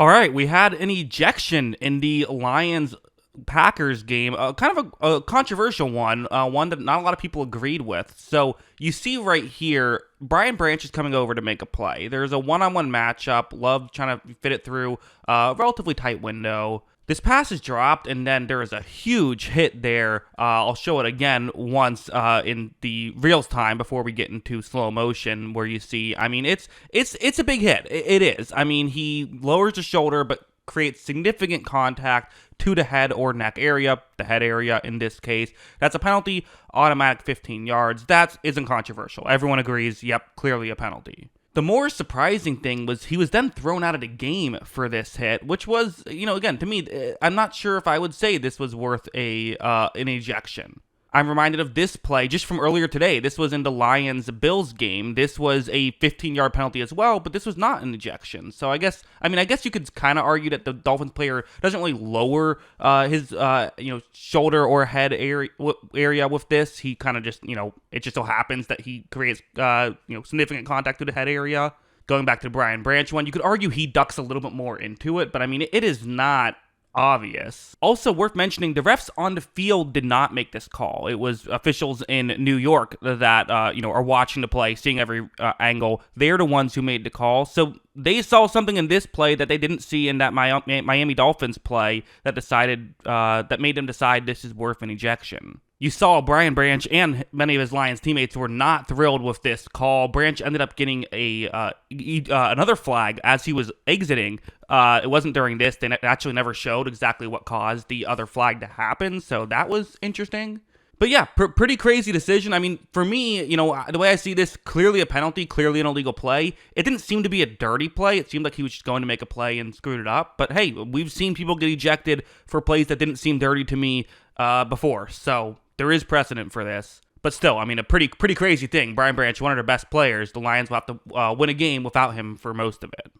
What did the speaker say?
All right, we had an ejection in the Lions-Packers game, kind of a controversial one that not a lot of people agreed with. So you see right here, Brian Branch is coming over to make a play. There's a one-on-one matchup. Love trying to fit it through a relatively tight window. This pass is dropped, and then there is a huge hit there. I'll show it again once in the real time before we get into slow motion, where you see, I mean, it's a big hit. It is. I mean, he lowers the shoulder, but creates significant contact to the head or neck area, the head area in this case. That's a penalty, automatic 15 yards. That isn't controversial. Everyone agrees, yep, clearly a penalty. The more surprising thing was he was then thrown out of the game for this hit, which was, again, to me, I'm not sure if I would say this was worth an ejection. I'm reminded of this play just from earlier today. This was in the Lions-Bills game. This was a 15-yard penalty as well, but this was not an ejection. So I guess you could kind of argue that the Dolphins player doesn't really lower his shoulder or head area with this. He kind of just, it just so happens that he creates significant contact to the head area. Going back to the Brian Branch one, you could argue he ducks a little bit more into it, but I mean, it is not obvious. Also worth mentioning, the refs on the field did not make this call. It was officials in New York that are watching the play, seeing every angle. They're the ones who made the call. So they saw something in this play that they didn't see in that Miami Dolphins play that made them decide this is worth an ejection. You saw Brian Branch and many of his Lions teammates were not thrilled with this call. Branch ended up getting another flag as he was exiting. It wasn't during this. They actually never showed exactly what caused the other flag to happen, so that was interesting. But yeah, pretty crazy decision. I mean, for me, the way I see this, clearly a penalty, clearly an illegal play. It didn't seem to be a dirty play. It seemed like he was just going to make a play and screwed it up. But hey, we've seen people get ejected for plays that didn't seem dirty to me before, so there is precedent for this. But still, I mean, a pretty crazy thing. Brian Branch, one of their best players. The Lions will have to win a game without him for most of it.